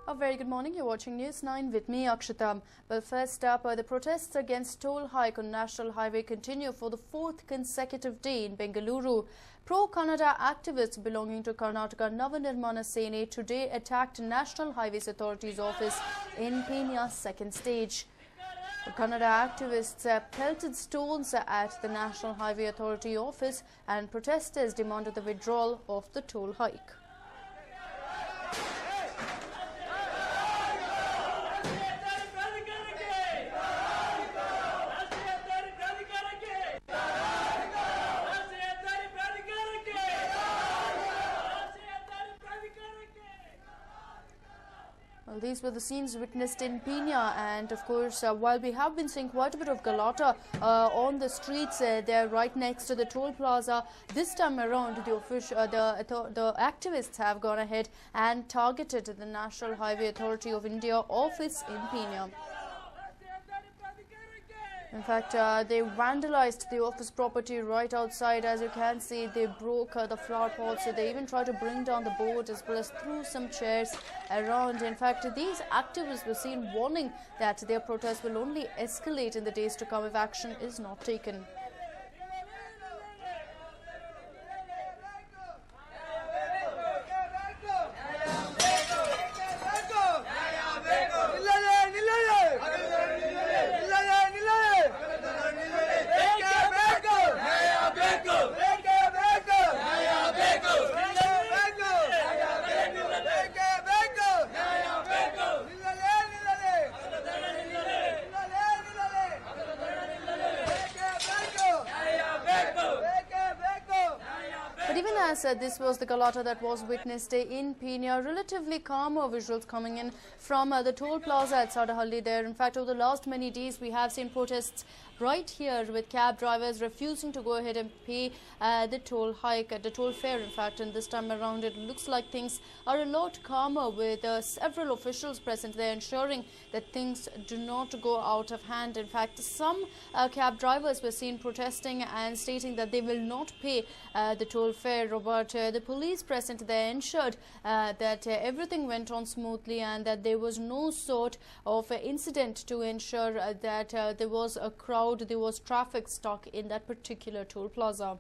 A very good morning. You're watching News 9 with me, Akshita. Well, first up, the protests against toll hike on National Highway continue for the fourth consecutive day in Bengaluru. Pro-Kannada activists belonging to Karnataka Navanirmana Sene today attacked National Highways Authority's office in Pena's second stage. The Kannada activists pelted stones at the National Highway Authority office, and protesters demanded the withdrawal of the toll hike. Well, these were the scenes witnessed in Pena, and of course, while we have been seeing quite a bit of galata on the streets there right next to the toll plaza, this time around the activists have gone ahead and targeted the National Highway Authority of India office in Pena. In fact, they vandalized the office property right outside. As you can see, they broke the flower pots. So they even tried to bring down the board as well as threw some chairs around. In fact, these activists were seen warning that their protest will only escalate in the days to come if action is not taken. But even as this was the galata that was witnessed in Pena, relatively calmer visuals coming in from the toll plaza at Sadahalli there. In fact, over the last many days, we have seen protests right here with cab drivers refusing to go ahead and pay the toll hike, the toll fare, in fact. And this time around, it looks like things are a lot calmer with several officials present there ensuring that things do not go out of hand. In fact, some cab drivers were seen protesting and stating that they will not pay the toll fare, but the police present there ensured that everything went on smoothly and that there was no sort of incident to ensure that there was a crowd, there was traffic stuck in that particular toll plaza.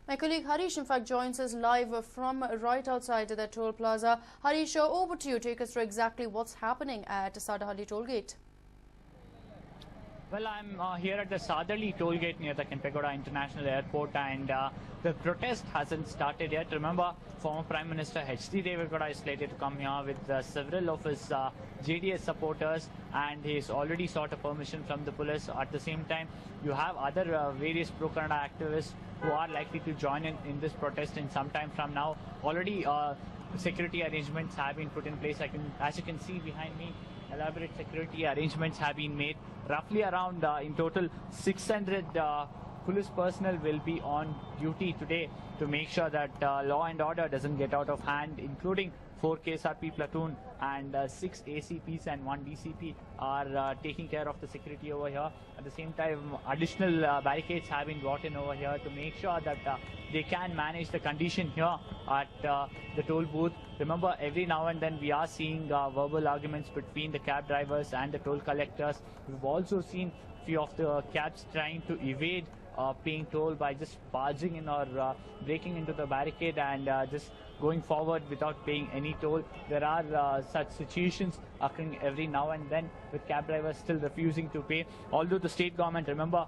My colleague Harish, in fact, joins us live from right outside the toll plaza. Harish, over to you. Take us through exactly what's happening at Sadahalli toll gate. Well, I'm here at the Sadahalli toll gate near the Kempegowda International Airport, and the protest hasn't started yet. Remember, former Prime Minister H.D. Devegowda is slated to come here with several of his JDS supporters, and he's already sought a permission from the police. At the same time, you have other various pro-Kannada activists who are likely to join in this protest in some time from now. Already security arrangements have been put in place. As you can see behind me, elaborate security arrangements have been made. Roughly around in total 600 police personnel will be on duty today to make sure that law and order doesn't get out of hand, including 4 KSRP platoon and 6 ACPs and 1 DCP are taking care of the security over here. At the same time, additional barricades have been brought in over here to make sure that they can manage the condition here at the toll booth. Remember, every now and then we are seeing verbal arguments between the cab drivers and the toll collectors. We've also seen few of the cabs trying to evade paying toll by just barging in or breaking into the barricade and just going forward without paying any toll. There are such situations occurring every now and then with cab drivers still refusing to pay. Although the state government, remember,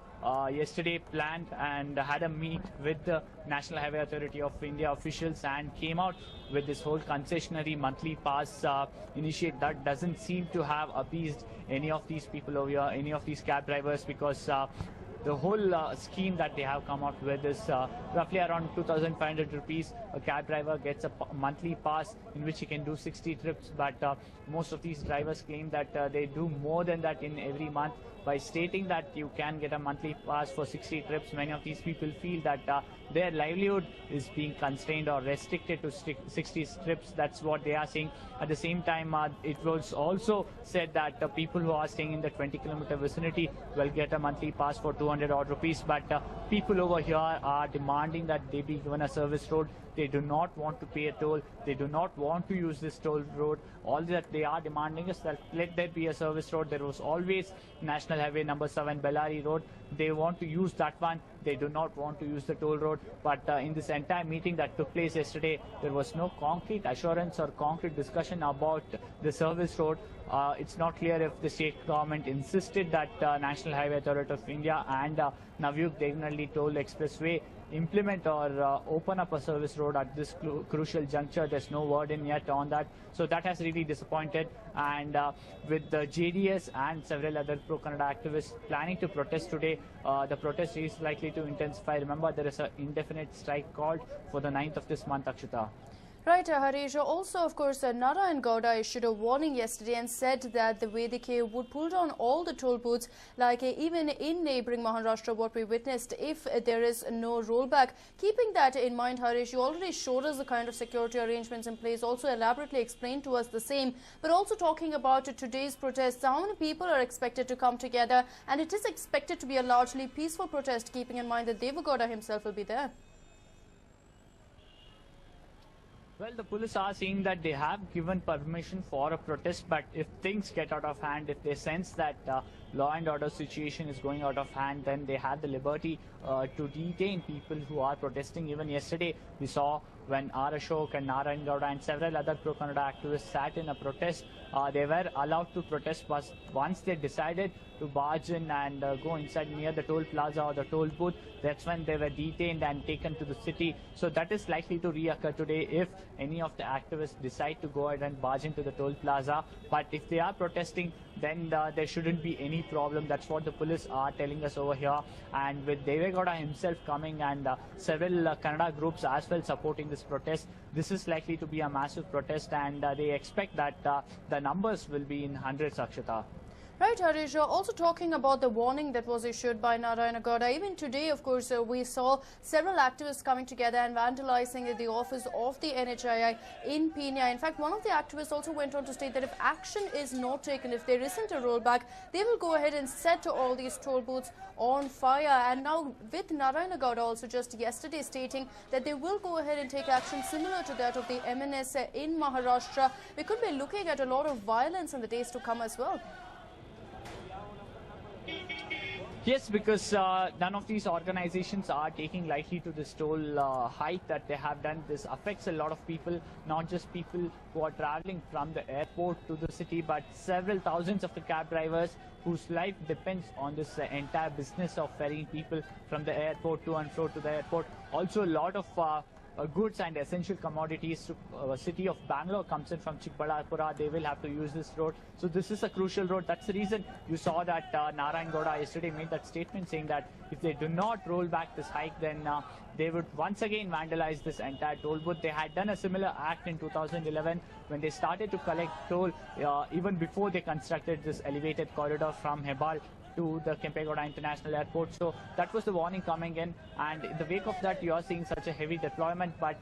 yesterday planned and had a meet with the National Highway Authority of India officials and came out with this whole concessionary monthly pass initiative that doesn't seem to have appeased any of these people over here, any of these cab drivers, because the whole scheme that they have come out with is roughly around 2,500 rupees. A cab driver gets a monthly pass in which he can do 60 trips, but most of these drivers claim that they do more than that in every month. By stating that you can get a monthly pass for 60 trips, many of these people feel that their livelihood is being constrained or restricted to 60 trips. That's what they are saying. At the same time, it was also said that people who are staying in the 20-kilometer vicinity will get a monthly pass for 2 200 odd rupees. But people over here are demanding that they be given a service road. They do not want to pay a toll. They do not want to use this toll road. All that they are demanding is that let there be a service road. There was always National Highway number 7 Bellary Road. They want to use that one. They do not want to use the toll road. But in this entire meeting that took place yesterday, there was no concrete assurance or concrete discussion about the service road. It's not clear if the state government insisted that National Highway Authority of India and Navyug Devanhalli Toll Expressway implement or open up a service road at this crucial juncture. There's no word in yet on that. So that has really disappointed. And with the JDS and several other pro-Kannada activists planning to protest today, the protest is likely to intensify. Remember, there is an indefinite strike called for the 9th of this month, Akshita. Right, Harish. Also, of course, Narayan Gowda issued a warning yesterday and said that the VDK would pull down all the toll booths, like even in neighbouring Maharashtra, what we witnessed, if there is no rollback. Keeping that in mind, Harish, you already showed us the kind of security arrangements in place, also elaborately explained to us the same, but also talking about today's protests, how many people are expected to come together, and it is expected to be a largely peaceful protest, keeping in mind that Deva Gowda himself will be there. Well, the police are saying that they have given permission for a protest, but if things get out of hand, if they sense that law and order situation is going out of hand, then they have the liberty to detain people who are protesting. Even yesterday, we saw when R. Ashok and Narayan Gowda and several other pro-Kannada activists sat in a protest, they were allowed to protest, but once they decided to barge in and go inside near the toll plaza or the toll booth, that's when they were detained and taken to the city. So that is likely to reoccur today if any of the activists decide to go ahead and barge into the toll plaza. But if they are protesting, then there shouldn't be any problem. That's what the police are telling us over here. And with Deva Gowda himself coming and several Kannada groups as well supporting this protest, this is likely to be a massive protest, and they expect that the numbers will be in hundreds, Akshita. Right, Harish. Also talking about the warning that was issued by Narayana Gowda. Even today, of course, we saw several activists coming together and vandalizing the office of the NHII in Pina. In fact, one of the activists also went on to state that if action is not taken, if there isn't a rollback, they will go ahead and set all these toll booths on fire. And now with Narayana Gowda also just yesterday stating that they will go ahead and take action similar to that of the MNS in Maharashtra, we could be looking at a lot of violence in the days to come as well. Yes, because none of these organizations are taking lightly to this toll hike that they have done. This affects a lot of people, not just people who are traveling from the airport to the city, but several thousands of the cab drivers whose life depends on this entire business of ferrying people from the airport to and fro to the airport. Also, a lot of goods and essential commodities to city of Bangalore comes in from Chikbalapura. They will have to use this road. So this is a crucial road. That's the reason you saw that Narayan Gowda yesterday made that statement saying that if they do not roll back this hike, then they would once again vandalize this entire toll booth. They had done a similar act in 2011 when they started to collect toll even before they constructed this elevated corridor from Hebal to the Kempegowda International Airport. So that was the warning coming in, and in the wake of that you are seeing such a heavy deployment. But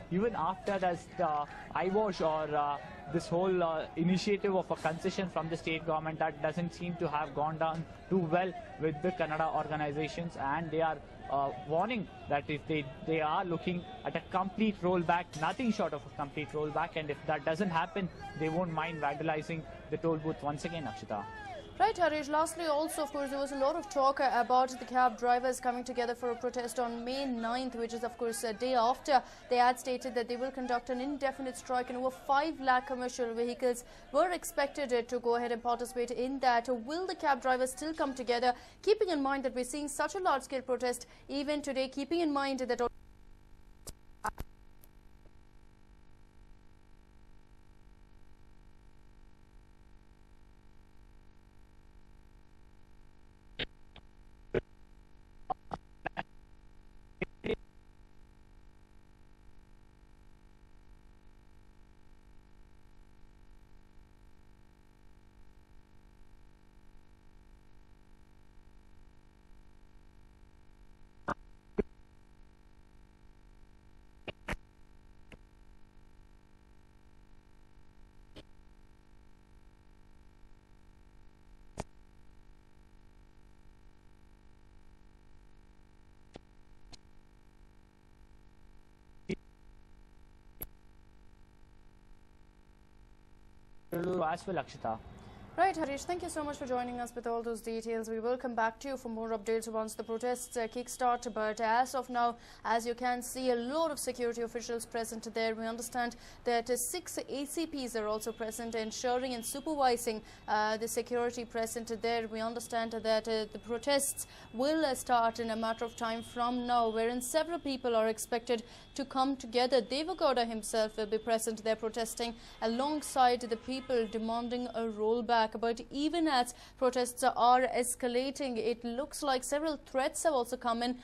even after that eyewash or this whole initiative of a concession from the state government, that doesn't seem to have gone down too well with the Kannada organizations, and they are warning that if they are looking at a complete rollback, nothing short of a complete rollback, and if that doesn't happen, they won't mind vandalizing the toll booth once again, Akshita. Right, Harish. Lastly, also, of course, there was a lot of talk about the cab drivers coming together for a protest on May 9th, which is, of course, a day after they had stated that they will conduct an indefinite strike, and over 5 lakh commercial vehicles were expected to go ahead and participate in that. Will the cab drivers still come together, keeping in mind that we're seeing such a large-scale protest even today, keeping in mind that Peruluru as well, Akshita. Right, Harish, thank you so much for joining us with all those details. We will come back to you for more updates once the protests kickstart. But as of now, as you can see, a lot of security officials present there. We understand that 6 ACPs are also present, ensuring and supervising the security present there. We understand that the protests will start in a matter of time from now, wherein several people are expected to come together. Devagowda himself will be present there protesting alongside the people demanding a rollback. But even as protests are escalating, it looks like several threats have also come in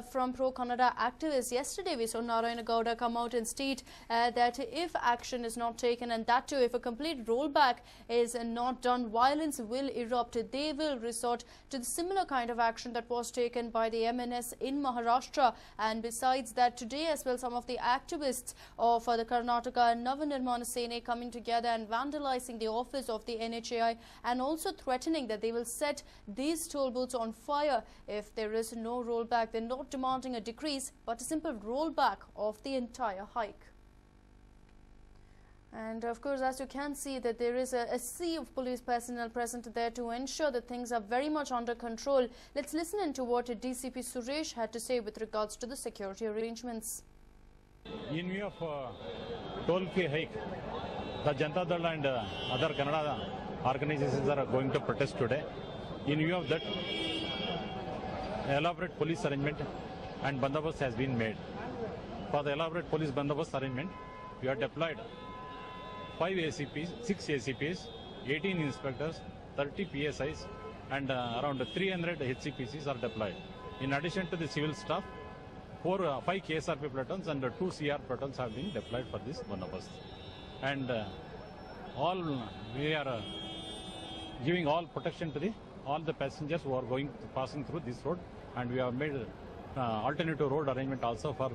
from pro-Kannada activists. Yesterday, we saw Narayana Gowda come out and state that if action is not taken, and that too if a complete rollback is not done, violence will erupt. They will resort to the similar kind of action that was taken by the MNS in Maharashtra. And besides that, today as well, some of the activists of the Karnataka Navanirmana Sena coming together and vandalizing the office of the NHAI, and also threatening that they will set these toll booths on fire if there is no rollback. They're not demanding a decrease, but a simple rollback of the entire hike. And of course, as you can see, that there is a sea of police personnel present there to ensure that things are very much under control. Let's listen into what DCP Suresh had to say with regards to the security arrangements. In view of toll fee hike, the Janata Dal and other Kannada organizations are going to protest today. In view of that, elaborate police arrangement and bandobast has been made. For the elaborate police bandobast arrangement, we have deployed 5 ACPs, 6 ACPs, 18 inspectors, 30 PSIs, and around 300 HCPCs are deployed. In addition to the civil staff, 5 KSRP platoons and 2 CR platoons have been deployed for this bandobast. And we are giving all protection to all the passengers who are passing through this road, and we have made alternative road arrangement also for